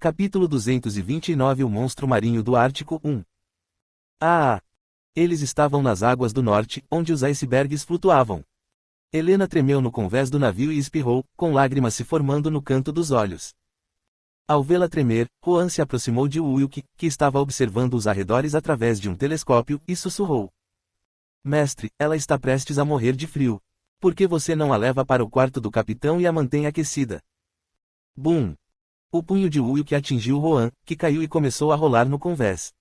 Capítulo 229 O Monstro Marinho do Ártico 1. Eles estavam nas águas do norte, onde os icebergs flutuavam. Helena tremeu no convés do navio e espirrou, com lágrimas se formando no canto dos olhos. Ao vê-la tremer, Rohan se aproximou de Wilk, que estava observando os arredores através de um telescópio, e sussurrou. Mestre, ela está prestes a morrer de frio. Por que você não a leva para o quarto do capitão e a mantém aquecida? Bum! O punho de Wilk atingiu Rohan, que caiu e começou a rolar no convés.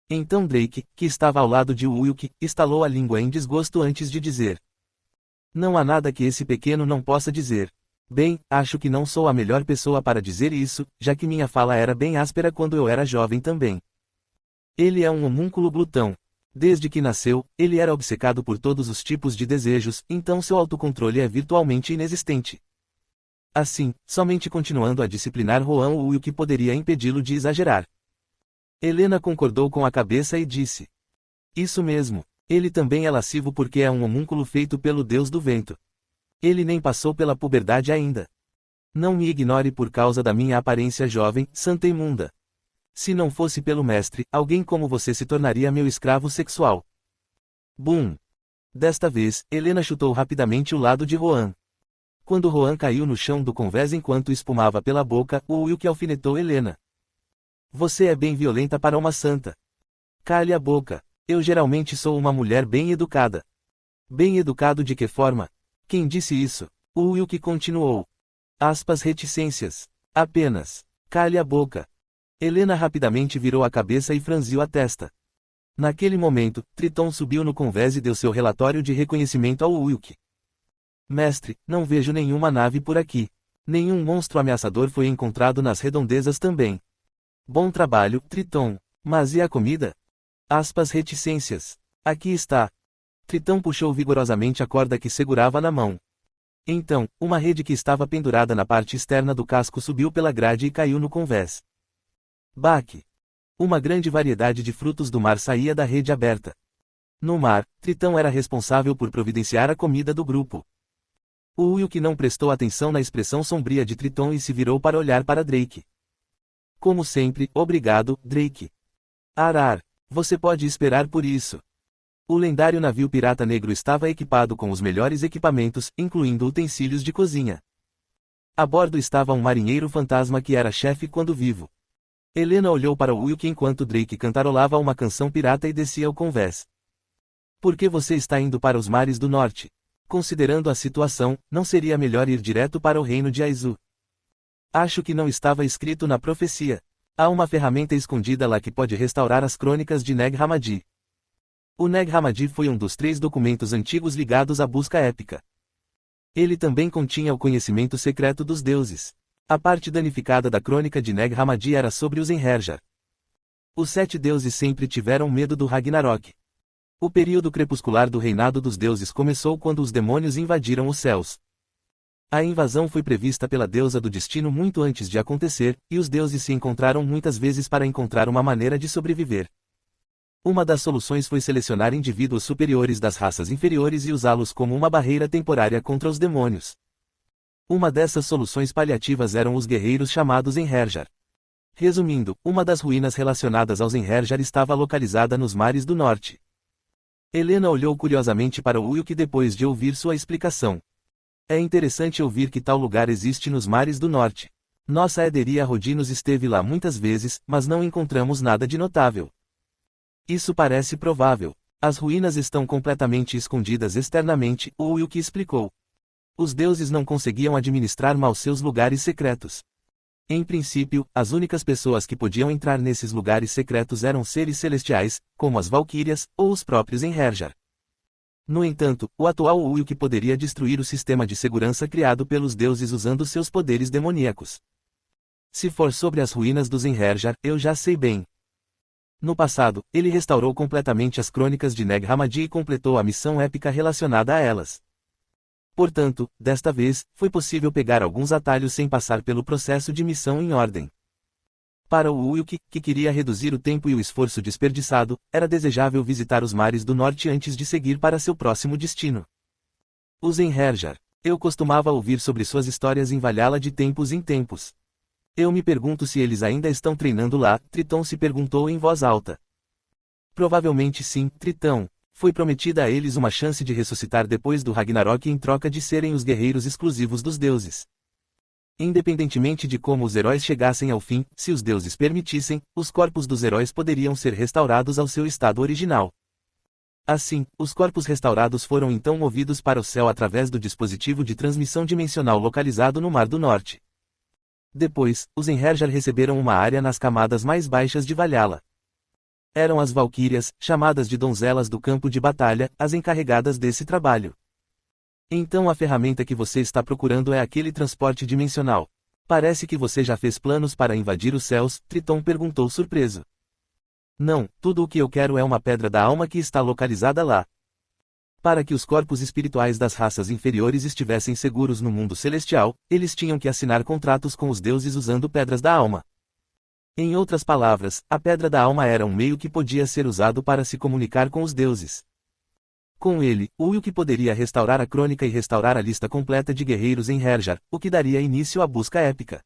Então Drake, que estava ao lado de Wilk, estalou a língua em desgosto antes de dizer. Não há nada que esse pequeno não possa dizer. Bem, acho que não sou a melhor pessoa para dizer isso, já que minha fala era bem áspera quando eu era jovem também. Ele é um homúnculo glutão. Desde que nasceu, ele era obcecado por todos os tipos de desejos, então seu autocontrole é virtualmente inexistente. Assim, somente continuando a disciplinar Rohan o Wilk poderia impedi-lo de exagerar. Helena concordou com a cabeça e disse. Isso mesmo, ele também é lascivo porque é um homúnculo feito pelo deus do vento. Ele nem passou pela puberdade ainda. Não me ignore por causa da minha aparência jovem, santa imunda. Se não fosse pelo mestre, alguém como você se tornaria meu escravo sexual. Bum! Desta vez, Helena chutou rapidamente o lado de Rohan. Quando Rohan caiu no chão do convés enquanto espumava pela boca, o Wilk alfinetou Helena. Você é bem violenta para uma santa. Cale a boca. Eu geralmente sou uma mulher bem educada. Bem educado de que forma? Quem disse isso? O Wilk continuou. Reticências. Apenas. Cale a boca. Helena rapidamente virou a cabeça e franziu a testa. Naquele momento, Triton subiu no convés e deu seu relatório de reconhecimento ao Wilk. Mestre, não vejo nenhuma nave por aqui. Nenhum monstro ameaçador foi encontrado nas redondezas também. Bom trabalho, Triton. Mas e a comida? Reticências. Aqui está. Triton puxou vigorosamente a corda que segurava na mão. Então, uma rede que estava pendurada na parte externa do casco subiu pela grade e caiu no convés. Baque. Uma grande variedade de frutos do mar saía da rede aberta. No mar, Triton era responsável por providenciar a comida do grupo. O Wilk não prestou atenção na expressão sombria de Triton e se virou para olhar para Drake. Como sempre, obrigado, Drake. Você pode esperar por isso. O lendário navio pirata negro estava equipado com os melhores equipamentos, incluindo utensílios de cozinha. A bordo estava um marinheiro fantasma que era chefe quando vivo. Helena olhou para o Wilk enquanto Drake cantarolava uma canção pirata e descia o convés. Por que você está indo para os mares do norte? Considerando a situação, não seria melhor ir direto para o reino de Aizu? Acho que não estava escrito na profecia. Há uma ferramenta escondida lá que pode restaurar as crônicas de Nag Hammadi. O Nag Hammadi foi um dos 3 documentos antigos ligados à busca épica. Ele também continha o conhecimento secreto dos deuses. A parte danificada da crônica de Nag Hammadi era sobre os Enherjar. Os 7 deuses sempre tiveram medo do Ragnarok. O período crepuscular do reinado dos deuses começou quando os demônios invadiram os céus. A invasão foi prevista pela deusa do destino muito antes de acontecer, e os deuses se encontraram muitas vezes para encontrar uma maneira de sobreviver. Uma das soluções foi selecionar indivíduos superiores das raças inferiores e usá-los como uma barreira temporária contra os demônios. Uma dessas soluções paliativas eram os guerreiros chamados Enherjar. Resumindo, uma das ruínas relacionadas aos Enherjar estava localizada nos mares do norte. Helena olhou curiosamente para o Wilk depois de ouvir sua explicação. É interessante ouvir que tal lugar existe nos mares do norte. Nossa Ederia Rodinos esteve lá muitas vezes, mas não encontramos nada de notável. Isso parece provável. As ruínas estão completamente escondidas externamente, o Wilk explicou. Os deuses não conseguiam administrar mal seus lugares secretos. Em princípio, as únicas pessoas que podiam entrar nesses lugares secretos eram seres celestiais, como as Valquírias, ou os próprios Enherjar. No entanto, o atual Wilk poderia destruir o sistema de segurança criado pelos deuses usando seus poderes demoníacos. Se for sobre as ruínas dos Enherjar, eu já sei bem. No passado, ele restaurou completamente as crônicas de Nag Hammadi e completou a missão épica relacionada a elas. Portanto, desta vez, foi possível pegar alguns atalhos sem passar pelo processo de missão em ordem. Para o Wilk, que queria reduzir o tempo e o esforço desperdiçado, era desejável visitar os mares do norte antes de seguir para seu próximo destino. Os Enherjar. Eu costumava ouvir sobre suas histórias em Valhalla de tempos em tempos. Eu me pergunto se eles ainda estão treinando lá, Triton se perguntou em voz alta. Provavelmente sim, Tritão. Foi prometida a eles uma chance de ressuscitar depois do Ragnarok em troca de serem os guerreiros exclusivos dos deuses. Independentemente de como os heróis chegassem ao fim, se os deuses permitissem, os corpos dos heróis poderiam ser restaurados ao seu estado original. Assim, os corpos restaurados foram então movidos para o céu através do dispositivo de transmissão dimensional localizado no Mar do Norte. Depois, os Einherjar receberam uma área nas camadas mais baixas de Valhalla. Eram as Valquírias, chamadas de donzelas do campo de batalha, as encarregadas desse trabalho. Então a ferramenta que você está procurando é aquele transporte dimensional. Parece que você já fez planos para invadir os céus, Triton perguntou surpreso. Não, tudo o que eu quero é uma pedra da alma que está localizada lá. Para que os corpos espirituais das raças inferiores estivessem seguros no mundo celestial, eles tinham que assinar contratos com os deuses usando pedras da alma. Em outras palavras, a pedra da alma era um meio que podia ser usado para se comunicar com os deuses. Com ele, Ulk poderia restaurar a crônica e restaurar a lista completa de guerreiros em Herjar, o que daria início à busca épica.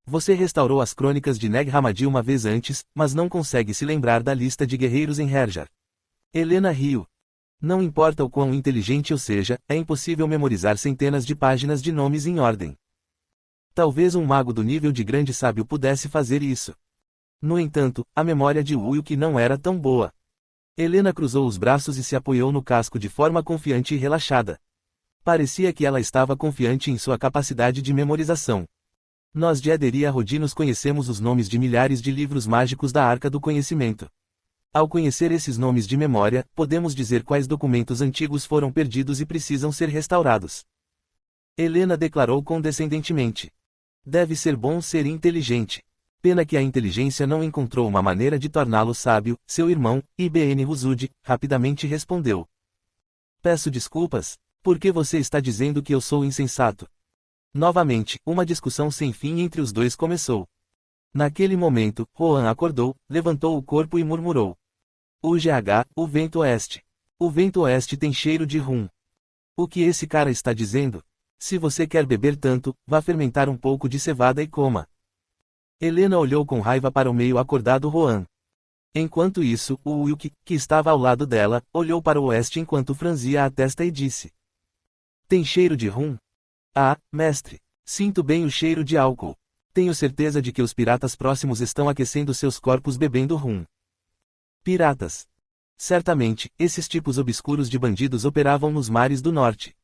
Você restaurou as crônicas de Neg Hammadi uma vez antes, mas não consegue se lembrar da lista de guerreiros em Herjar. Helena riu. Não importa o quão inteligente eu seja, é impossível memorizar centenas de páginas de nomes em ordem. Talvez um mago do nível de grande sábio pudesse fazer isso. No entanto, a memória de Ulk não era tão boa. Helena cruzou os braços e se apoiou no casco de forma confiante e relaxada. Parecia que ela estava confiante em sua capacidade de memorização. Nós de Ederia Rodinos conhecemos os nomes de milhares de livros mágicos da Arca do Conhecimento. Ao conhecer esses nomes de memória, podemos dizer quais documentos antigos foram perdidos e precisam ser restaurados. Helena declarou condescendentemente. Deve ser bom ser inteligente. Pena que a inteligência não encontrou uma maneira de torná-lo sábio, seu irmão, Ibn Huzud, rapidamente respondeu. Peço desculpas, por que você está dizendo que eu sou insensato? Novamente, uma discussão sem fim entre os dois começou. Naquele momento, Rohan acordou, levantou o corpo e murmurou. O vento oeste. O vento oeste tem cheiro de rum. O que esse cara está dizendo? Se você quer beber tanto, vá fermentar um pouco de cevada e coma. Helena olhou com raiva para o meio acordado Rohan. Enquanto isso, o Ulk, que estava ao lado dela, olhou para o oeste enquanto franzia a testa e disse. Tem cheiro de rum? Ah, mestre. Sinto bem o cheiro de álcool. Tenho certeza de que os piratas próximos estão aquecendo seus corpos bebendo rum. Piratas. Certamente, esses tipos obscuros de bandidos operavam nos mares do norte.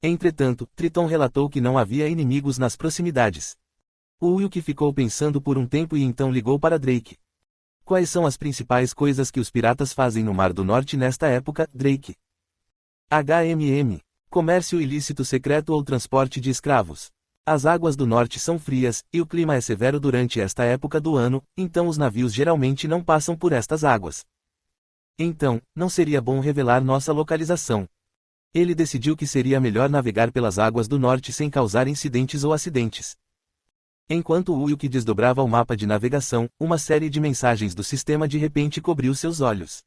Entretanto, Triton relatou que não havia inimigos nas proximidades. O Ulk ficou pensando por um tempo e então ligou para Drake. Quais são as principais coisas que os piratas fazem no Mar do Norte nesta época, Drake? Comércio ilícito secreto ou transporte de escravos. As águas do norte são frias, e o clima é severo durante esta época do ano, então os navios geralmente não passam por estas águas. Então, não seria bom revelar nossa localização. Ele decidiu que seria melhor navegar pelas águas do norte sem causar incidentes ou acidentes. Enquanto Ulk desdobrava o mapa de navegação, uma série de mensagens do sistema de repente cobriu seus olhos.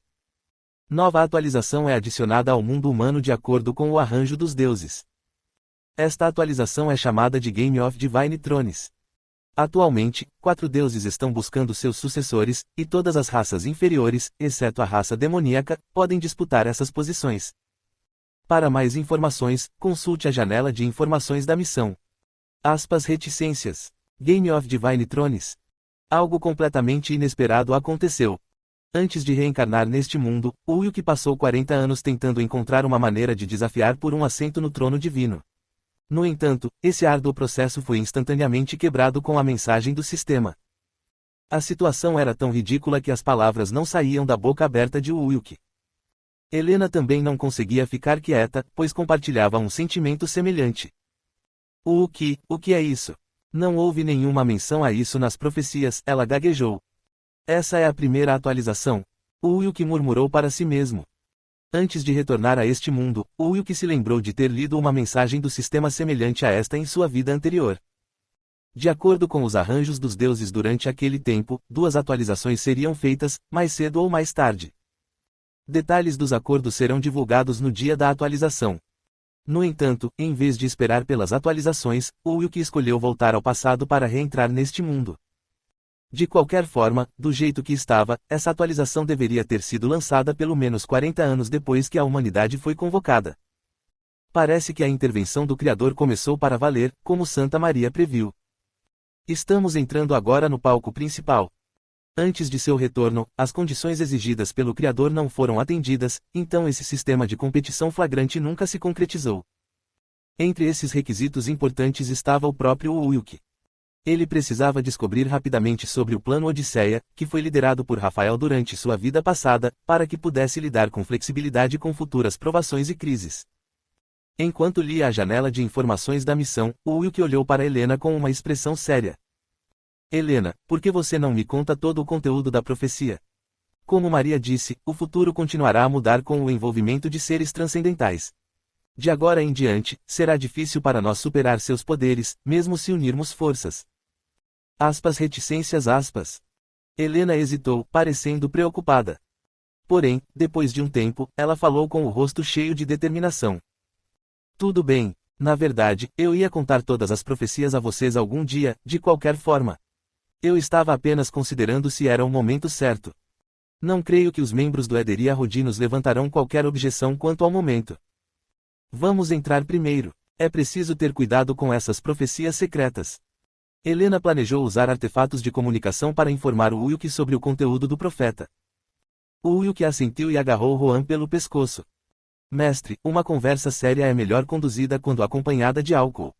Nova atualização é adicionada ao mundo humano de acordo com o arranjo dos deuses. Esta atualização é chamada de Game of Divine Thrones. Atualmente, 4 deuses estão buscando seus sucessores, e todas as raças inferiores, exceto a raça demoníaca, podem disputar essas posições. Para mais informações, consulte a janela de informações da missão. Reticências. Game of Divine Thrones. Algo completamente inesperado aconteceu. Antes de reencarnar neste mundo, Ulk passou 40 anos tentando encontrar uma maneira de desafiar por um assento no trono divino. No entanto, esse árduo processo foi instantaneamente quebrado com a mensagem do sistema. A situação era tão ridícula que as palavras não saíam da boca aberta de Ulk. Helena também não conseguia ficar quieta, pois compartilhava um sentimento semelhante. O que é isso? Não houve nenhuma menção a isso nas profecias, ela gaguejou. Essa é a primeira atualização. Ulk murmurou para si mesmo. Antes de retornar a este mundo, Ulk se lembrou de ter lido uma mensagem do sistema semelhante a esta em sua vida anterior. De acordo com os arranjos dos deuses durante aquele tempo, 2 atualizações seriam feitas, mais cedo ou mais tarde. Detalhes dos acordos serão divulgados no dia da atualização. No entanto, em vez de esperar pelas atualizações, o Wilk escolheu voltar ao passado para reentrar neste mundo. De qualquer forma, do jeito que estava, essa atualização deveria ter sido lançada pelo menos 40 anos depois que a humanidade foi convocada. Parece que a intervenção do Criador começou para valer, como Santa Maria previu. Estamos entrando agora no palco principal. Antes de seu retorno, as condições exigidas pelo Criador não foram atendidas, então esse sistema de competição flagrante nunca se concretizou. Entre esses requisitos importantes estava o próprio Wilk. Ele precisava descobrir rapidamente sobre o plano Odisseia, que foi liderado por Rafael durante sua vida passada, para que pudesse lidar com flexibilidade com futuras provações e crises. Enquanto lia a janela de informações da missão, o Wilk olhou para Helena com uma expressão séria. Helena, por que você não me conta todo o conteúdo da profecia? Como Maria disse, o futuro continuará a mudar com o envolvimento de seres transcendentais. De agora em diante, será difícil para nós superar seus poderes, mesmo se unirmos forças. Reticências. Helena hesitou, parecendo preocupada. Porém, depois de um tempo, ela falou com o rosto cheio de determinação. Tudo bem. Na verdade, eu ia contar todas as profecias a vocês algum dia, de qualquer forma. Eu estava apenas considerando se era o momento certo. Não creio que os membros do Ederia Rodinos levantarão qualquer objeção quanto ao momento. Vamos entrar primeiro. É preciso ter cuidado com essas profecias secretas. Helena planejou usar artefatos de comunicação para informar o Wilk sobre o conteúdo do profeta. O Wilk assentiu e agarrou Rohan pelo pescoço. Mestre, uma conversa séria é melhor conduzida quando acompanhada de álcool.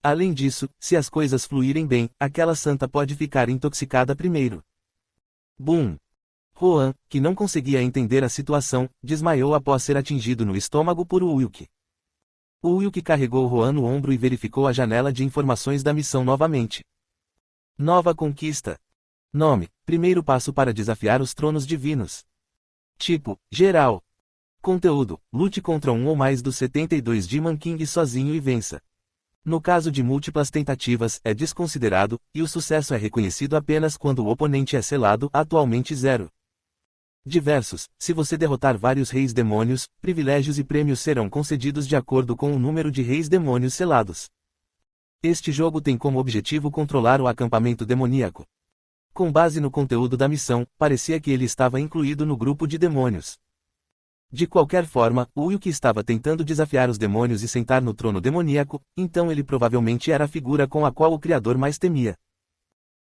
Além disso, se as coisas fluírem bem, aquela santa pode ficar intoxicada primeiro. Bum! Rohan, que não conseguia entender a situação, desmaiou após ser atingido no estômago por Wilk. O Wilk carregou Rohan no ombro e verificou a janela de informações da missão novamente. Nova conquista. Nome: primeiro passo para desafiar os tronos divinos. Tipo: geral. Conteúdo: lute contra um ou mais dos 72 Demon King sozinho e vença. No caso de múltiplas tentativas, é desconsiderado, e o sucesso é reconhecido apenas quando o oponente é selado, atualmente 0. Diversos: se você derrotar vários reis demônios, privilégios e prêmios serão concedidos de acordo com o número de reis demônios selados. Este jogo tem como objetivo controlar o acampamento demoníaco. Com base no conteúdo da missão, parecia que ele estava incluído no grupo de demônios. De qualquer forma, o Wilk estava tentando desafiar os demônios e sentar no trono demoníaco, então ele provavelmente era a figura com a qual o Criador mais temia.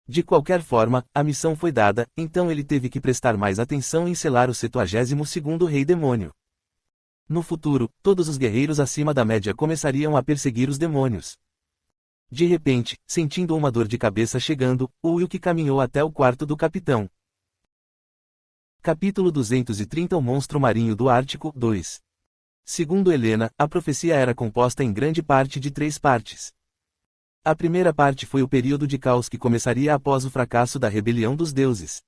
De qualquer forma, a missão foi dada, então ele teve que prestar mais atenção em selar o 72º Rei Demônio. No futuro, todos os guerreiros acima da média começariam a perseguir os demônios. De repente, sentindo uma dor de cabeça chegando, o Wilk caminhou até o quarto do capitão. Capítulo 230 O Monstro Marinho do Ártico 2. Segundo Helena, a profecia era composta em grande parte de 3 partes. A primeira parte foi o período de caos que começaria após o fracasso da rebelião dos deuses.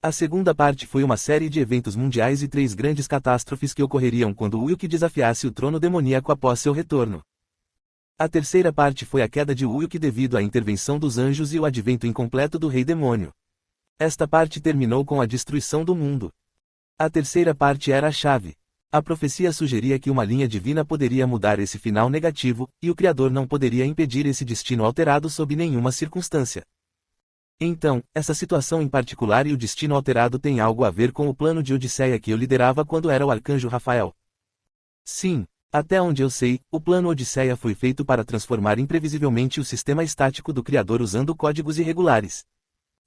A segunda parte foi uma série de eventos mundiais e 3 grandes catástrofes que ocorreriam quando Wilk desafiasse o trono demoníaco após seu retorno. A terceira parte foi a queda de Wilk devido à intervenção dos anjos e o advento incompleto do Rei Demônio. Esta parte terminou com a destruição do mundo. A terceira parte era a chave. A profecia sugeria que uma linha divina poderia mudar esse final negativo, e o Criador não poderia impedir esse destino alterado sob nenhuma circunstância. Então, essa situação em particular e o destino alterado têm algo a ver com o plano de Odisseia que eu liderava quando era o arcanjo Rafael. Sim, até onde eu sei, o plano Odisseia foi feito para transformar imprevisivelmente o sistema estático do Criador usando códigos irregulares.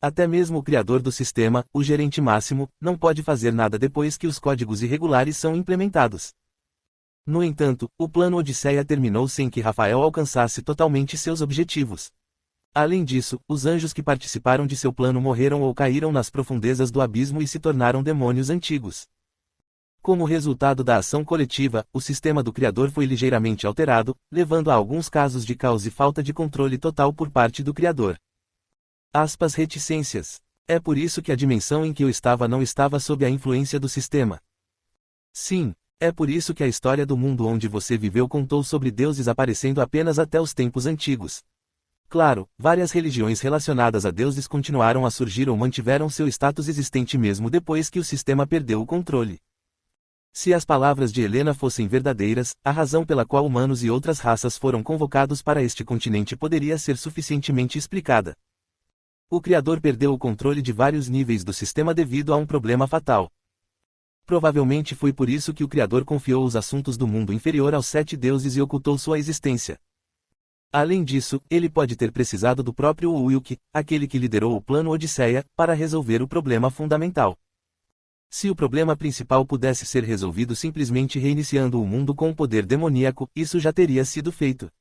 Até mesmo o criador do sistema, o gerente máximo, não pode fazer nada depois que os códigos irregulares são implementados. No entanto, o plano Odisseia terminou sem que Rafael alcançasse totalmente seus objetivos. Além disso, os anjos que participaram de seu plano morreram ou caíram nas profundezas do abismo e se tornaram demônios antigos. Como resultado da ação coletiva, o sistema do Criador foi ligeiramente alterado, levando a alguns casos de caos e falta de controle total por parte do Criador. Reticências. É por isso que a dimensão em que eu estava não estava sob a influência do sistema. Sim, é por isso que a história do mundo onde você viveu contou sobre deuses aparecendo apenas até os tempos antigos. Claro, várias religiões relacionadas a deuses continuaram a surgir ou mantiveram seu status existente mesmo depois que o sistema perdeu o controle. Se as palavras de Helena fossem verdadeiras, a razão pela qual humanos e outras raças foram convocados para este continente poderia ser suficientemente explicada. O Criador perdeu o controle de vários níveis do sistema devido a um problema fatal. Provavelmente foi por isso que o Criador confiou os assuntos do mundo inferior aos 7 deuses e ocultou sua existência. Além disso, ele pode ter precisado do próprio Uluk, aquele que liderou o plano Odisseia, para resolver o problema fundamental. Se o problema principal pudesse ser resolvido simplesmente reiniciando o mundo com o poder demoníaco, isso já teria sido feito.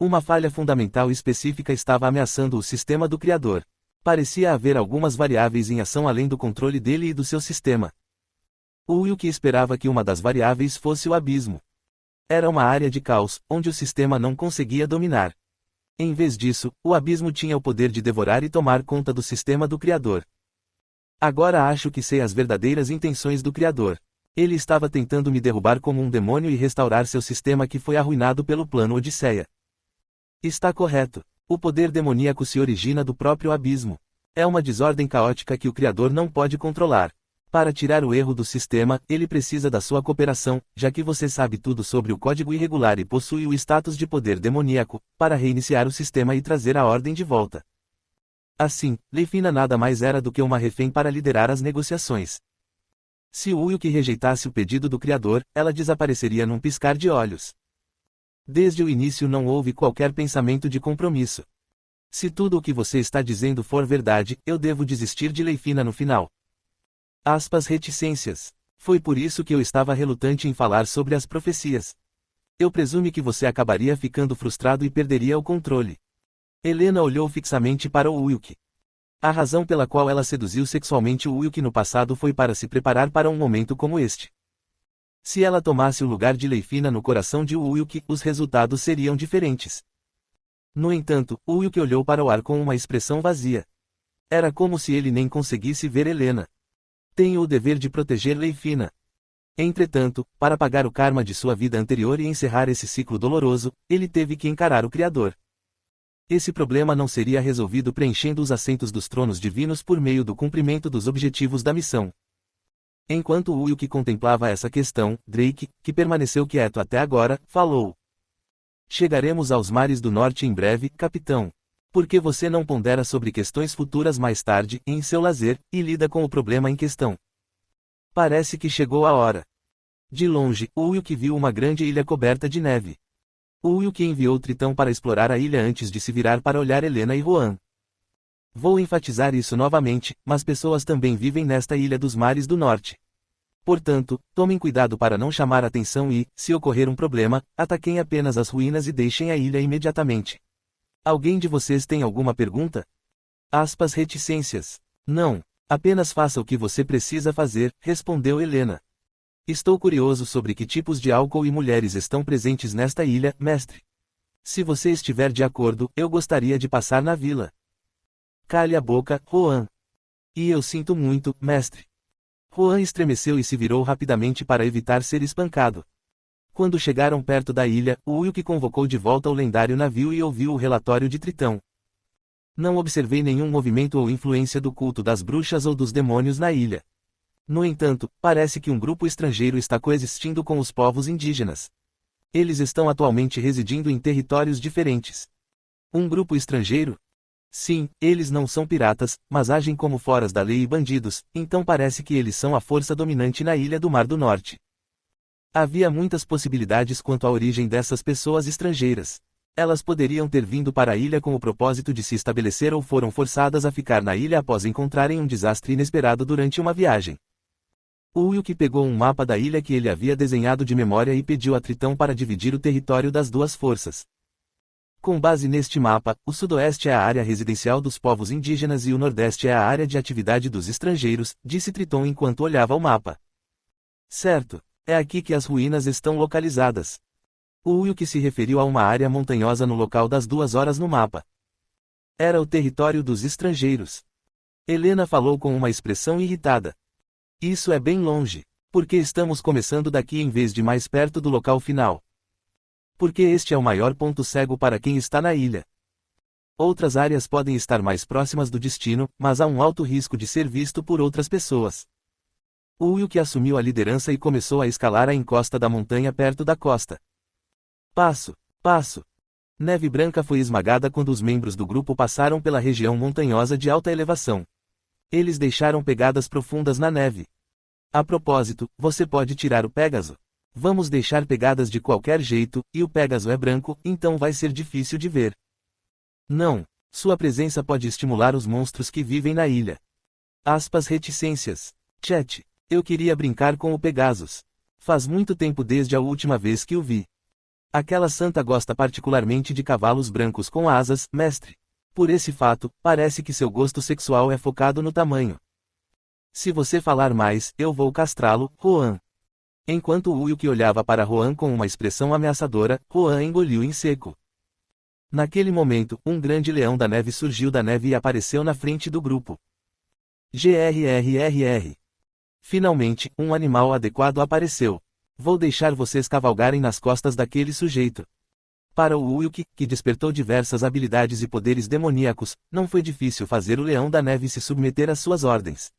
Uma falha fundamental específica estava ameaçando o sistema do Criador. Parecia haver algumas variáveis em ação além do controle dele e do seu sistema. O Uluk esperava que uma das variáveis fosse o abismo. Era uma área de caos, onde o sistema não conseguia dominar. Em vez disso, o abismo tinha o poder de devorar e tomar conta do sistema do Criador. Agora acho que sei as verdadeiras intenções do Criador. Ele estava tentando me derrubar como um demônio e restaurar seu sistema que foi arruinado pelo plano Odisseia. Está correto. O poder demoníaco se origina do próprio abismo. É uma desordem caótica que o Criador não pode controlar. Para tirar o erro do sistema, ele precisa da sua cooperação, já que você sabe tudo sobre o código irregular e possui o status de poder demoníaco, para reiniciar o sistema e trazer a ordem de volta. Assim, Leifina nada mais era do que uma refém para liderar as negociações. Se o Uluk rejeitasse o pedido do Criador, ela desapareceria num piscar de olhos. Desde o início não houve qualquer pensamento de compromisso. Se tudo o que você está dizendo for verdade, eu devo desistir de Leifina no final. Reticências. Foi por isso que eu estava relutante em falar sobre as profecias. Eu presumo que você acabaria ficando frustrado e perderia o controle. Helena olhou fixamente para o Uluk. A razão pela qual ela seduziu sexualmente o Uluk no passado foi para se preparar para um momento como este. Se ela tomasse o lugar de Leifina no coração de Uluk, os resultados seriam diferentes. No entanto, Uluk olhou para o ar com uma expressão vazia. Era como se ele nem conseguisse ver Helena. Tenho o dever de proteger Leifina. Entretanto, para pagar o karma de sua vida anterior e encerrar esse ciclo doloroso, ele teve que encarar o Criador. Esse problema não seria resolvido preenchendo os assentos dos tronos divinos por meio do cumprimento dos objetivos da missão. Enquanto Uluk contemplava essa questão, Drake, que permaneceu quieto até agora, falou. Chegaremos aos mares do norte em breve, capitão. Por que você não pondera sobre questões futuras mais tarde, em seu lazer, e lida com o problema em questão? Parece que chegou a hora. De longe, Uluk viu uma grande ilha coberta de neve. Uluk enviou Tritão para explorar a ilha antes de se virar para olhar Helena e Juan. Vou enfatizar isso novamente, mas pessoas também vivem nesta ilha dos mares do norte. Portanto, tomem cuidado para não chamar atenção e, se ocorrer um problema, ataquem apenas as ruínas e deixem a ilha imediatamente. Alguém de vocês tem alguma pergunta? Reticências. Não. Apenas faça o que você precisa fazer, respondeu Helena. Estou curioso sobre que tipos de álcool e mulheres estão presentes nesta ilha, mestre. Se você estiver de acordo, eu gostaria de passar na vila. Cale a boca, Juan. E eu sinto muito, mestre. Juan estremeceu e se virou rapidamente para evitar ser espancado. Quando chegaram perto da ilha, o Uluk convocou de volta o lendário navio e ouviu o relatório de Tritão. Não observei nenhum movimento ou influência do culto das bruxas ou dos demônios na ilha. No entanto, parece que um grupo estrangeiro está coexistindo com os povos indígenas. Eles estão atualmente residindo em territórios diferentes. Um grupo estrangeiro? Sim, eles não são piratas, mas agem como foras da lei e bandidos, então parece que eles são a força dominante na ilha do Mar do Norte. Havia muitas possibilidades quanto à origem dessas pessoas estrangeiras. Elas poderiam ter vindo para a ilha com o propósito de se estabelecer ou foram forçadas a ficar na ilha após encontrarem um desastre inesperado durante uma viagem. O Uluk pegou um mapa da ilha que ele havia desenhado de memória e pediu a Tritão para dividir o território das duas forças. Com base neste mapa, o sudoeste é a área residencial dos povos indígenas e o nordeste é a área de atividade dos estrangeiros, disse Tritão enquanto olhava o mapa. Certo. É aqui que as ruínas estão localizadas. O Uluk se referiu a uma área montanhosa no local das 2 horas no mapa. Era o território dos estrangeiros. Helena falou com uma expressão irritada. Isso é bem longe. Por que estamos começando daqui em vez de mais perto do local final? Porque este é o maior ponto cego para quem está na ilha. Outras áreas podem estar mais próximas do destino, mas há um alto risco de ser visto por outras pessoas. O Wilk assumiu a liderança e começou a escalar a encosta da montanha perto da costa. Passo, passo. Neve branca foi esmagada quando os membros do grupo passaram pela região montanhosa de alta elevação. Eles deixaram pegadas profundas na neve. A propósito, você pode tirar o Pégaso. Vamos deixar pegadas de qualquer jeito, e o Pégaso é branco, então vai ser difícil de ver. Não, sua presença pode estimular os monstros que vivem na ilha. Aspas reticências. Chat. Eu queria brincar com o Pegasus. Faz muito tempo desde a última vez que o vi. Aquela santa gosta particularmente de cavalos brancos com asas, mestre. Por esse fato, parece que seu gosto sexual é focado no tamanho. Se você falar mais, eu vou castrá-lo, Rohan. Enquanto o Wilk olhava para Rohan com uma expressão ameaçadora, Rohan engoliu em seco. Naquele momento, um grande leão da neve surgiu da neve e apareceu na frente do grupo. Grrrr. Finalmente, um animal adequado apareceu. Vou deixar vocês cavalgarem nas costas daquele sujeito. Para o Wilk, que despertou diversas habilidades e poderes demoníacos, não foi difícil fazer o leão da neve se submeter às suas ordens.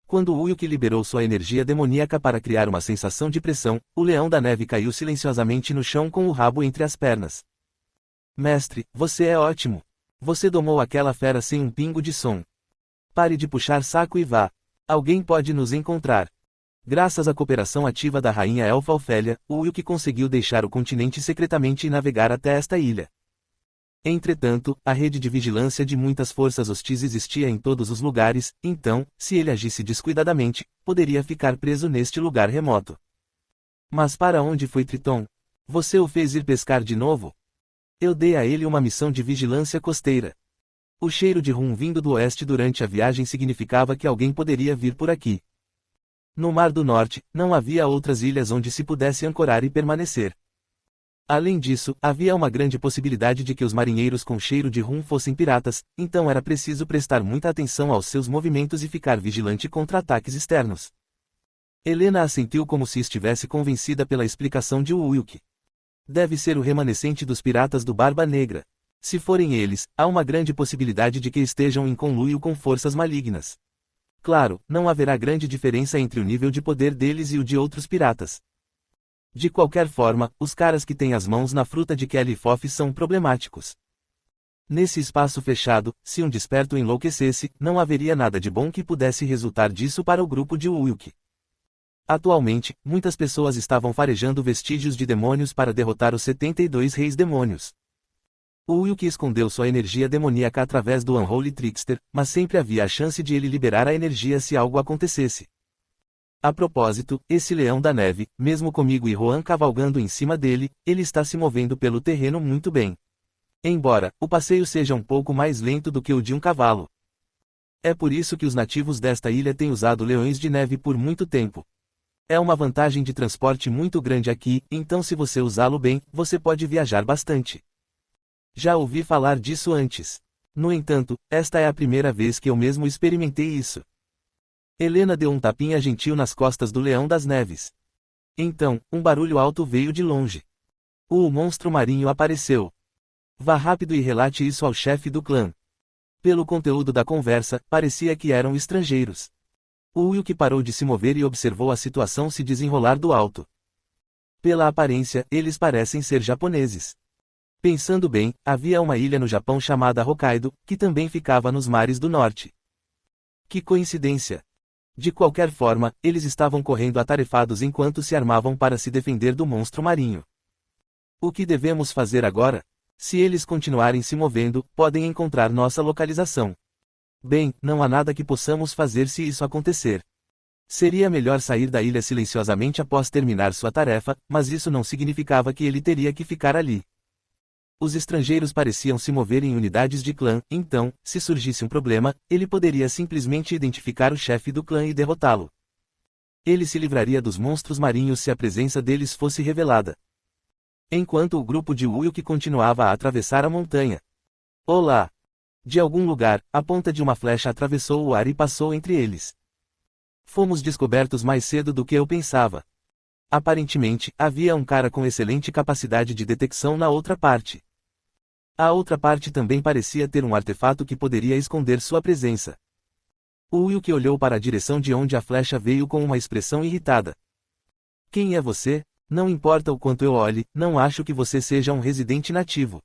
Quando o Wilk liberou sua energia demoníaca para criar uma sensação de pressão, o leão da neve caiu silenciosamente no chão com o rabo entre as pernas. Mestre, você é ótimo. Você domou aquela fera sem um pingo de som. Pare de puxar saco e vá. Alguém pode nos encontrar. Graças à cooperação ativa da rainha elfa Ofélia, o Wilk conseguiu deixar o continente secretamente e navegar até esta ilha. Entretanto, a rede de vigilância de muitas forças hostis existia em todos os lugares, então, se ele agisse descuidadamente, poderia ficar preso neste lugar remoto. Mas para onde foi Triton? Você o fez ir pescar de novo? Eu dei a ele uma missão de vigilância costeira. O cheiro de rum vindo do oeste durante a viagem significava que alguém poderia vir por aqui. No Mar do Norte, não havia outras ilhas onde se pudesse ancorar e permanecer. Além disso, havia uma grande possibilidade de que os marinheiros com cheiro de rum fossem piratas, então era preciso prestar muita atenção aos seus movimentos e ficar vigilante contra ataques externos. Helena assentiu como se estivesse convencida pela explicação de Wilk. Deve ser o remanescente dos piratas do Barba Negra. Se forem eles, há uma grande possibilidade de que estejam em conluio com forças malignas. Claro, não haverá grande diferença entre o nível de poder deles e o de outros piratas. De qualquer forma, os caras que têm as mãos na fruta de Kelly Foff são problemáticos. Nesse espaço fechado, se um desperto enlouquecesse, não haveria nada de bom que pudesse resultar disso para o grupo de Wilk. Atualmente, muitas pessoas estavam farejando vestígios de demônios para derrotar os 72 reis demônios. O Wilk escondeu sua energia demoníaca através do Unholy Trickster, mas sempre havia a chance de ele liberar a energia se algo acontecesse. A propósito, esse leão da neve, mesmo comigo e Rohan cavalgando em cima dele, ele está se movendo pelo terreno muito bem. Embora o passeio seja um pouco mais lento do que o de um cavalo. É por isso que os nativos desta ilha têm usado leões de neve por muito tempo. É uma vantagem de transporte muito grande aqui, então se você usá-lo bem, você pode viajar bastante. Já ouvi falar disso antes. No entanto, esta é a primeira vez que eu mesmo experimentei isso. Helena deu um tapinha gentil nas costas do leão das neves. Então, um barulho alto veio de longe. O monstro marinho apareceu. Vá rápido e relate isso ao chefe do clã. Pelo conteúdo da conversa, parecia que eram estrangeiros. O Wilk parou de se mover e observou a situação se desenrolar do alto. Pela aparência, eles parecem ser japoneses. Pensando bem, havia uma ilha no Japão chamada Hokkaido, que também ficava nos mares do norte. Que coincidência! De qualquer forma, eles estavam correndo atarefados enquanto se armavam para se defender do monstro marinho. O que devemos fazer agora? Se eles continuarem se movendo, podem encontrar nossa localização. Bem, não há nada que possamos fazer se isso acontecer. Seria melhor sair da ilha silenciosamente após terminar sua tarefa, mas isso não significava que ele teria que ficar ali. Os estrangeiros pareciam se mover em unidades de clã, então, se surgisse um problema, ele poderia simplesmente identificar o chefe do clã e derrotá-lo. Ele se livraria dos monstros marinhos se a presença deles fosse revelada. Enquanto o grupo de Wilk continuava a atravessar a montanha. Olá! De algum lugar, a ponta de uma flecha atravessou o ar e passou entre eles. Fomos descobertos mais cedo do que eu pensava. Aparentemente, havia um cara com excelente capacidade de detecção na outra parte. A outra parte também parecia ter um artefato que poderia esconder sua presença. O Uyuki olhou para a direção de onde a flecha veio com uma expressão irritada. Quem é você? Não importa o quanto eu olhe, não acho que você seja um residente nativo.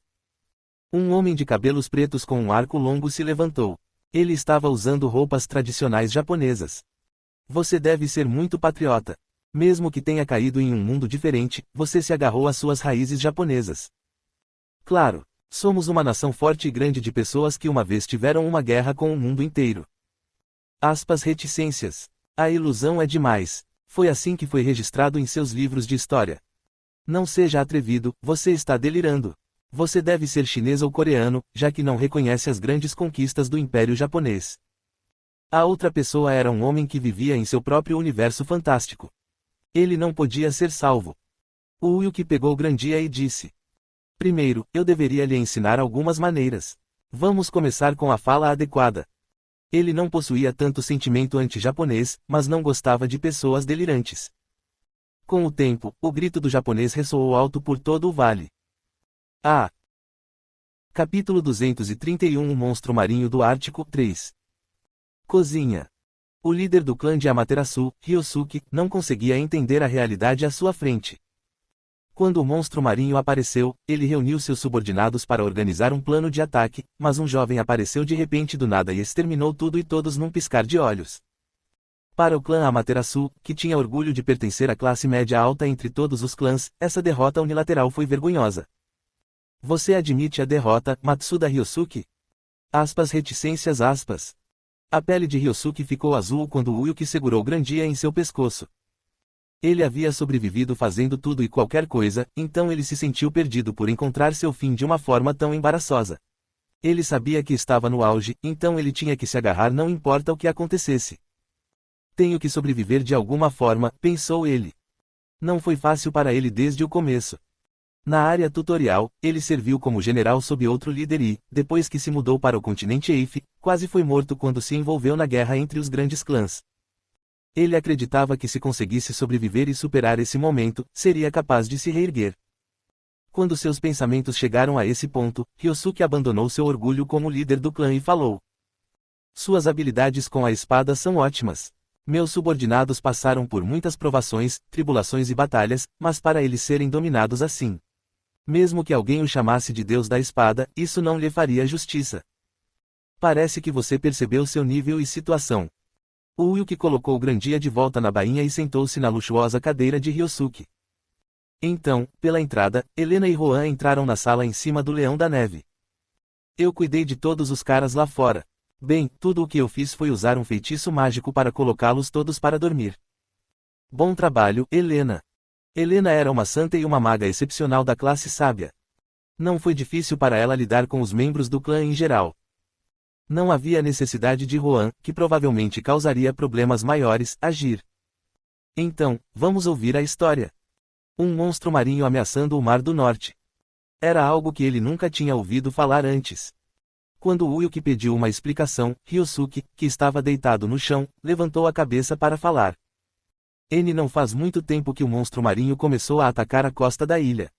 Um homem de cabelos pretos com um arco longo se levantou. Ele estava usando roupas tradicionais japonesas. Você deve ser muito patriota. Mesmo que tenha caído em um mundo diferente, você se agarrou às suas raízes japonesas. Claro, somos uma nação forte e grande de pessoas que uma vez tiveram uma guerra com o mundo inteiro. Aspas reticências. A ilusão é demais. Foi assim que foi registrado em seus livros de história. Não seja atrevido, você está delirando. Você deve ser chinês ou coreano, já que não reconhece as grandes conquistas do Império Japonês. A outra pessoa era um homem que vivia em seu próprio universo fantástico. Ele não podia ser salvo. O Uyuki pegou Grandia e disse: Primeiro, eu deveria lhe ensinar algumas maneiras. Vamos começar com a fala adequada. Ele não possuía tanto sentimento anti-japonês, mas não gostava de pessoas delirantes. Com o tempo, o grito do japonês ressoou alto por todo o vale. Ah! Capítulo 231 O Monstro Marinho do Ártico 3. Cozinha. O líder do clã de Amaterasu, Ryosuke, não conseguia entender a realidade à sua frente. Quando o monstro marinho apareceu, ele reuniu seus subordinados para organizar um plano de ataque, mas um jovem apareceu de repente do nada e exterminou tudo e todos num piscar de olhos. Para o clã Amaterasu, que tinha orgulho de pertencer à classe média alta entre todos os clãs, essa derrota unilateral foi vergonhosa. Você admite a derrota, Matsuda Ryosuke? Aspas reticências aspas. A pele de Ryosuke ficou azul quando Uyuki segurou Grandia em seu pescoço. Ele havia sobrevivido fazendo tudo e qualquer coisa, então ele se sentiu perdido por encontrar seu fim de uma forma tão embaraçosa. Ele sabia que estava no auge, então ele tinha que se agarrar não importa o que acontecesse. Tenho que sobreviver de alguma forma, pensou ele. Não foi fácil para ele desde o começo. Na área tutorial, ele serviu como general sob outro líder e, depois que se mudou para o continente Eife, quase foi morto quando se envolveu na guerra entre os grandes clãs. Ele acreditava que se conseguisse sobreviver e superar esse momento, seria capaz de se reerguer. Quando seus pensamentos chegaram a esse ponto, Ryosuke abandonou seu orgulho como líder do clã e falou: Suas habilidades com a espada são ótimas. Meus subordinados passaram por muitas provações, tribulações e batalhas, mas para eles serem dominados assim. Mesmo que alguém o chamasse de Deus da Espada, isso não lhe faria justiça. Parece que você percebeu seu nível e situação. O Uyuki colocou Grandia de volta na bainha e sentou-se na luxuosa cadeira de Ryosuke. Então, pela entrada, Helena e Rohan entraram na sala em cima do Leão da Neve. Eu cuidei de todos os caras lá fora. Bem, tudo o que eu fiz foi usar um feitiço mágico para colocá-los todos para dormir. Bom trabalho, Helena. Helena era uma santa e uma maga excepcional da classe sábia. Não foi difícil para ela lidar com os membros do clã em geral. Não havia necessidade de Rohan, que provavelmente causaria problemas maiores, agir. Então, vamos ouvir a história. Um monstro marinho ameaçando o Mar do Norte. Era algo que ele nunca tinha ouvido falar antes. Quando Uyuki pediu uma explicação, Ryosuke, que estava deitado no chão, levantou a cabeça para falar. Não faz muito tempo que o monstro marinho começou a atacar a costa da ilha.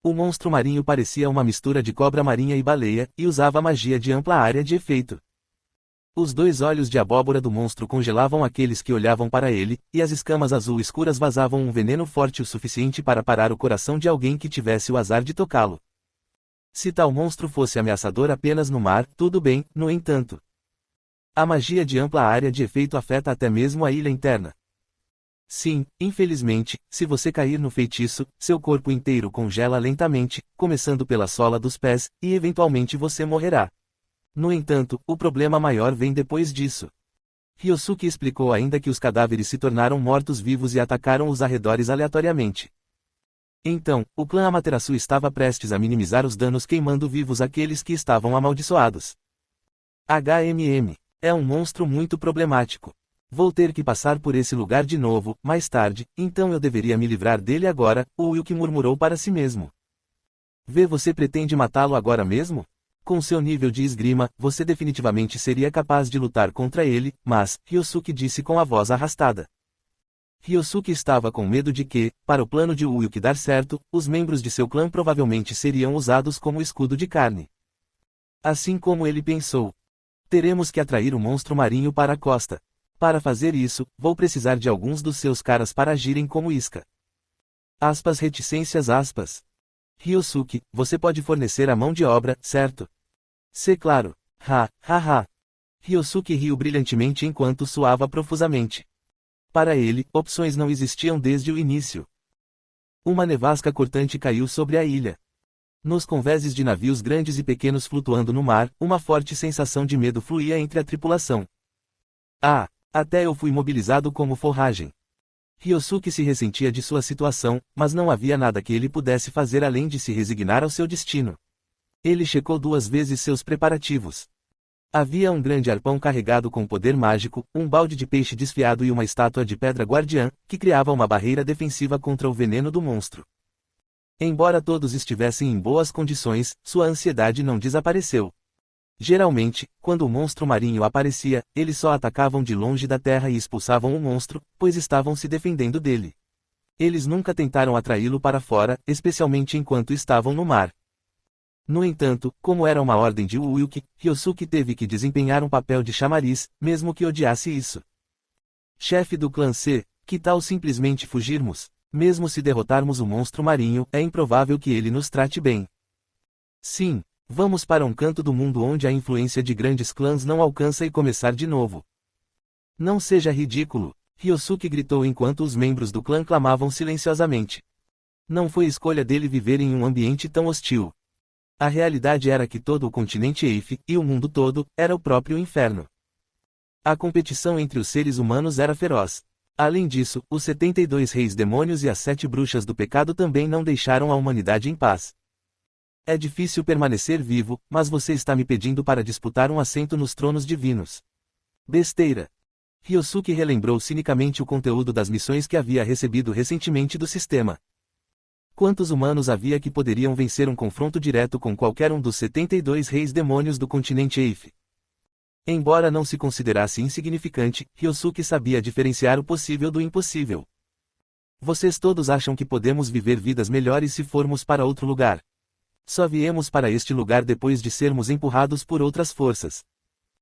O monstro marinho parecia uma mistura de cobra marinha e baleia, e usava magia de ampla área de efeito. Os dois olhos de abóbora do monstro congelavam aqueles que olhavam para ele, e as escamas azul escuras vazavam um veneno forte o suficiente para parar o coração de alguém que tivesse o azar de tocá-lo. Se tal monstro fosse ameaçador apenas no mar, tudo bem, no entanto. A magia de ampla área de efeito afeta até mesmo a ilha interna. Sim, infelizmente, se você cair no feitiço, seu corpo inteiro congela lentamente, começando pela sola dos pés, e eventualmente você morrerá. No entanto, o problema maior vem depois disso. Ryosuke explicou ainda que os cadáveres se tornaram mortos-vivos e atacaram os arredores aleatoriamente. Então, o clã Amaterasu estava prestes a minimizar os danos queimando vivos aqueles que estavam amaldiçoados. É um monstro muito problemático. Vou ter que passar por esse lugar de novo, mais tarde, então eu deveria me livrar dele agora, o Uyuki murmurou para si mesmo. Você pretende matá-lo agora mesmo? Com seu nível de esgrima, você definitivamente seria capaz de lutar contra ele, mas, Ryosuke disse com a voz arrastada. Ryosuke estava com medo de que, para o plano de Uyuki dar certo, os membros de seu clã provavelmente seriam usados como escudo de carne. Assim como ele pensou. Teremos que atrair o monstro marinho para a costa. Para fazer isso, vou precisar de alguns dos seus caras para agirem como isca. Aspas reticências aspas. Ryosuke, você pode fornecer a mão de obra, certo? Se claro. Ha, ha, ha. Ryosuke riu brilhantemente enquanto suava profusamente. Para ele, opções não existiam desde o início. Uma nevasca cortante caiu sobre a ilha. Nos convéses de navios grandes e pequenos flutuando no mar, uma forte sensação de medo fluía entre a tripulação. Ah, até eu fui mobilizado como forragem. Ryosuke se ressentia de sua situação, mas não havia nada que ele pudesse fazer além de se resignar ao seu destino. Ele checou 2 vezes seus preparativos. Havia um grande arpão carregado com poder mágico, um balde de peixe desfiado e uma estátua de pedra guardiã, que criava uma barreira defensiva contra o veneno do monstro. Embora todos estivessem em boas condições, sua ansiedade não desapareceu. Geralmente, quando o monstro marinho aparecia, eles só atacavam de longe da terra e expulsavam o monstro, pois estavam se defendendo dele. Eles nunca tentaram atraí-lo para fora, especialmente enquanto estavam no mar. No entanto, como era uma ordem de Uyuki, Ryosuke teve que desempenhar um papel de chamariz, mesmo que odiasse isso. Chefe do clã C, que tal simplesmente fugirmos? Mesmo se derrotarmos o monstro marinho, é improvável que ele nos trate bem. Sim, vamos para um canto do mundo onde a influência de grandes clãs não alcança e começar de novo. Não seja ridículo, Ryosuke gritou enquanto os membros do clã clamavam silenciosamente. Não foi escolha dele viver em um ambiente tão hostil. A realidade era que todo o continente Eife, e o mundo todo, era o próprio inferno. A competição entre os seres humanos era feroz. Além disso, os 72 reis demônios e as 7 bruxas do pecado também não deixaram a humanidade em paz. É difícil permanecer vivo, mas você está me pedindo para disputar um assento nos tronos divinos. Besteira. Ryosuke relembrou cinicamente o conteúdo das missões que havia recebido recentemente do sistema. Quantos humanos havia que poderiam vencer um confronto direto com qualquer um dos 72 reis demônios do continente Eife? Embora não se considerasse insignificante, Ryosuke sabia diferenciar o possível do impossível. Vocês todos acham que podemos viver vidas melhores se formos para outro lugar. Só viemos para este lugar depois de sermos empurrados por outras forças.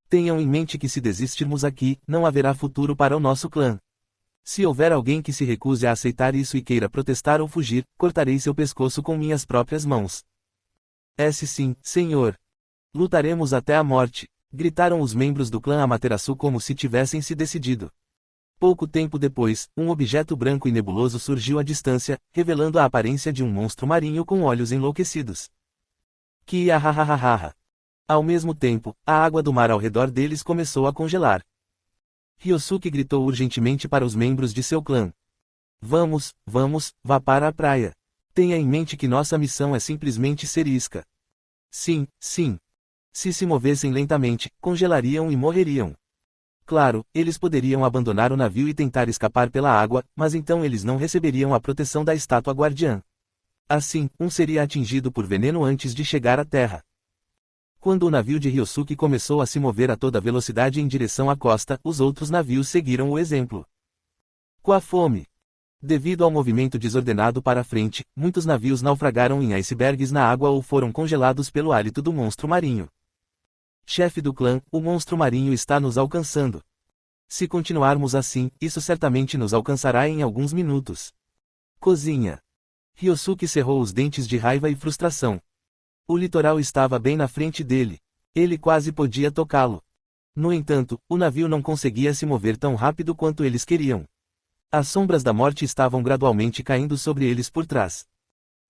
Tenham em mente que se desistirmos aqui, não haverá futuro para o nosso clã. Se houver alguém que se recuse a aceitar isso e queira protestar ou fugir, cortarei seu pescoço com minhas próprias mãos. Sim, senhor. Lutaremos até a morte. Gritaram os membros do clã Amaterasu como se tivessem se decidido. Pouco tempo depois, um objeto branco e nebuloso surgiu à distância, revelando a aparência de um monstro marinho com olhos enlouquecidos. Kiahahahaha. Ao mesmo tempo, a água do mar ao redor deles começou a congelar. Ryosuke gritou urgentemente para os membros de seu clã. Vamos, vá para a praia. Tenha em mente que nossa missão é simplesmente ser isca. Sim. Se movessem lentamente, congelariam e morreriam. Claro, eles poderiam abandonar o navio e tentar escapar pela água, mas então eles não receberiam a proteção da estátua guardiã. Assim, um seria atingido por veneno antes de chegar à terra. Quando o navio de Ryosuke começou a se mover a toda velocidade em direção à costa, os outros navios seguiram o exemplo. Com a fome. Devido ao movimento desordenado para frente, muitos navios naufragaram em icebergs na água ou foram congelados pelo hálito do monstro marinho. Chefe do clã, o monstro marinho está nos alcançando. Se continuarmos assim, isso certamente nos alcançará em alguns minutos. Cozinha. Ryosuke cerrou os dentes de raiva e frustração. O litoral estava bem na frente dele. Ele quase podia tocá-lo. No entanto, o navio não conseguia se mover tão rápido quanto eles queriam. As sombras da morte estavam gradualmente caindo sobre eles por trás.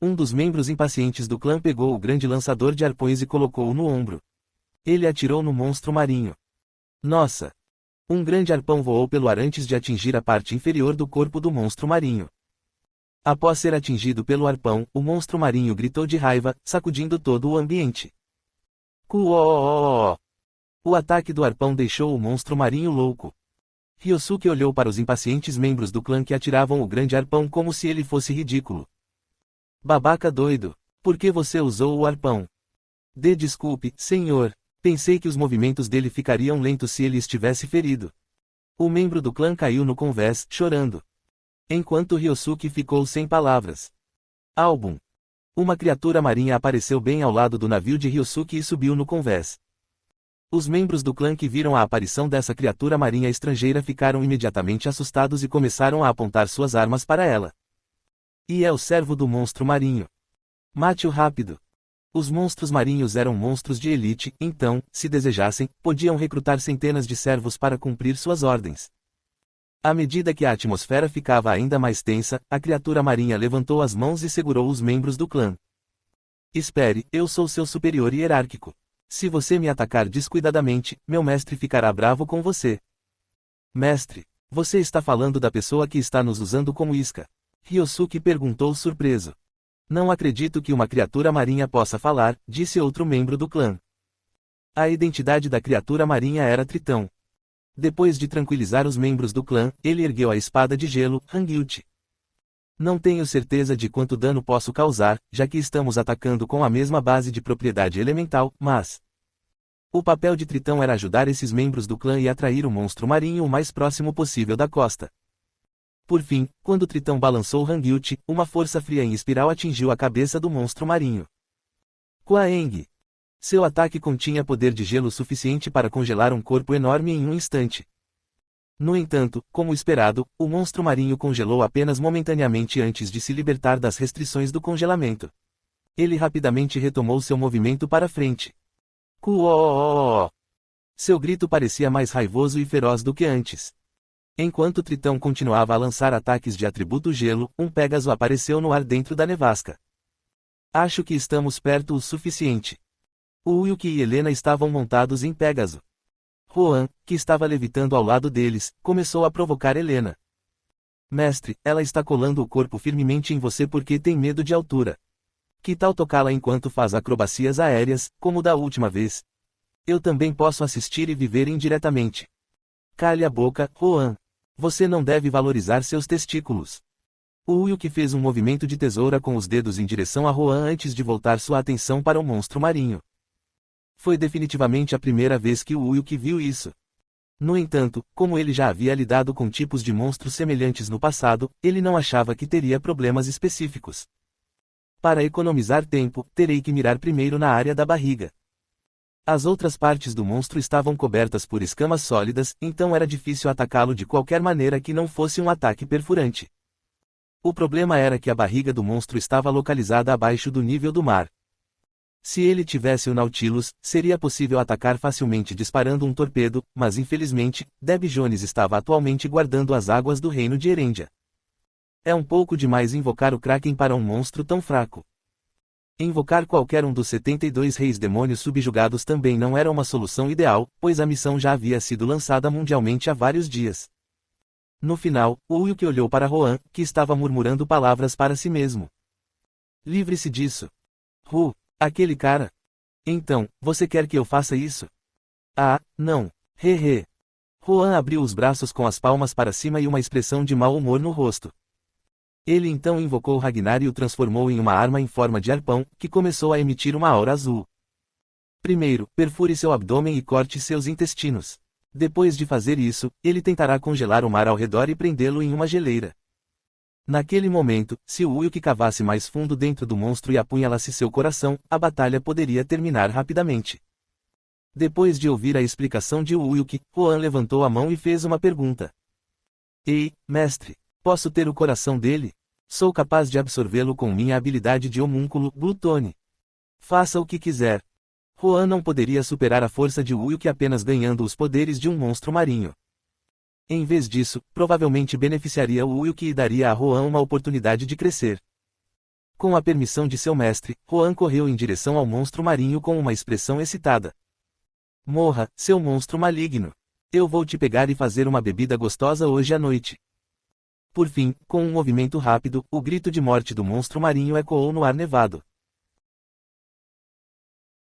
Um dos membros impacientes do clã pegou o grande lançador de arpões e colocou-o no ombro. Ele atirou no monstro marinho. Nossa! Um grande arpão voou pelo ar antes de atingir a parte inferior do corpo do monstro marinho. Após ser atingido pelo arpão, o monstro marinho gritou de raiva, sacudindo todo o ambiente. Kuooooo! O ataque do arpão deixou o monstro marinho louco. Ryosuke olhou para os impacientes membros do clã que atiravam o grande arpão como se ele fosse ridículo. Babaca doido! Por que você usou o arpão? Desculpe, senhor. Pensei que os movimentos dele ficariam lentos se ele estivesse ferido. O membro do clã caiu no convés, chorando. Enquanto Ryosuke ficou sem palavras. Álbum. Uma criatura marinha apareceu bem ao lado do navio de Ryosuke e subiu no convés. Os membros do clã que viram a aparição dessa criatura marinha estrangeira ficaram imediatamente assustados e começaram a apontar suas armas para ela. E é o servo do monstro marinho. Mate-o rápido. Os monstros marinhos eram monstros de elite, então, se desejassem, podiam recrutar centenas de servos para cumprir suas ordens. À medida que a atmosfera ficava ainda mais tensa, a criatura marinha levantou as mãos e segurou os membros do clã. Espere, eu sou seu superior hierárquico. Se você me atacar descuidadamente, meu mestre ficará bravo com você. Mestre, você está falando da pessoa que está nos usando como isca? Ryosuke perguntou surpreso. Não acredito que uma criatura marinha possa falar, disse outro membro do clã. A identidade da criatura marinha era Tritão. Depois de tranquilizar os membros do clã, ele ergueu a espada de gelo, Hangyuchi. Não tenho certeza de quanto dano posso causar, já que estamos atacando com a mesma base de propriedade elemental, mas... O papel de Tritão era ajudar esses membros do clã e atrair o monstro marinho o mais próximo possível da costa. Por fim, quando Tritão balançou Hangyuchi, uma força fria em espiral atingiu a cabeça do monstro marinho. Kwaeng! Seu ataque continha poder de gelo suficiente para congelar um corpo enorme em um instante. No entanto, como esperado, o monstro marinho congelou apenas momentaneamente antes de se libertar das restrições do congelamento. Ele rapidamente retomou seu movimento para frente. Kuooooo! Seu grito parecia mais raivoso e feroz do que antes. Enquanto Tritão continuava a lançar ataques de atributo gelo, um Pégaso apareceu no ar dentro da nevasca. Acho que estamos perto o suficiente. Uyuki e Helena estavam montados em Pégaso. Rohan, que estava levitando ao lado deles, começou a provocar Helena. Mestre, ela está colando o corpo firmemente em você porque tem medo de altura. Que tal tocá-la enquanto faz acrobacias aéreas, como da última vez? Eu também posso assistir e viver indiretamente. Cale a boca, Rohan. Você não deve valorizar seus testículos. Uyuki fez um movimento de tesoura com os dedos em direção a Rohan antes de voltar sua atenção para o monstro marinho. Foi definitivamente a primeira vez que o Uyuki viu isso. No entanto, como ele já havia lidado com tipos de monstros semelhantes no passado, ele não achava que teria problemas específicos. Para economizar tempo, terei que mirar primeiro na área da barriga. As outras partes do monstro estavam cobertas por escamas sólidas, então era difícil atacá-lo de qualquer maneira que não fosse um ataque perfurante. O problema era que a barriga do monstro estava localizada abaixo do nível do mar. Se ele tivesse o Nautilus, seria possível atacar facilmente disparando um torpedo, mas infelizmente, Deb Jones estava atualmente guardando as águas do reino de Erendia. É um pouco demais invocar o Kraken para um monstro tão fraco. Invocar qualquer um dos 72 reis demônios subjugados também não era uma solução ideal, pois a missão já havia sido lançada mundialmente há vários dias. No final, Uyuki olhou para Rohan, que estava murmurando palavras para si mesmo. Livre-se disso. Aquele cara. Então, você quer que eu faça isso? Ah, não. Hehe. Rohan abriu os braços com as palmas para cima e uma expressão de mau humor no rosto. Ele então invocou Ragnar e o transformou em uma arma em forma de arpão, que começou a emitir uma aura azul. Primeiro, perfure seu abdômen e corte seus intestinos. Depois de fazer isso, ele tentará congelar o mar ao redor e prendê-lo em uma geleira. Naquele momento, se o Uyuki cavasse mais fundo dentro do monstro e apunhalasse seu coração, a batalha poderia terminar rapidamente. Depois de ouvir a explicação de Uyuki, Rohan levantou a mão e fez uma pergunta. Ei, mestre, posso ter o coração dele? Sou capaz de absorvê-lo com minha habilidade de homúnculo, Glutone. Faça o que quiser. Rohan não poderia superar a força de Uyuki apenas ganhando os poderes de um monstro marinho. Em vez disso, provavelmente beneficiaria o Uyuki e daria a Rohan uma oportunidade de crescer. Com a permissão de seu mestre, Rohan correu em direção ao monstro marinho com uma expressão excitada. Morra, seu monstro maligno. Eu vou te pegar e fazer uma bebida gostosa hoje à noite. Por fim, com um movimento rápido, o grito de morte do monstro marinho ecoou no ar nevado.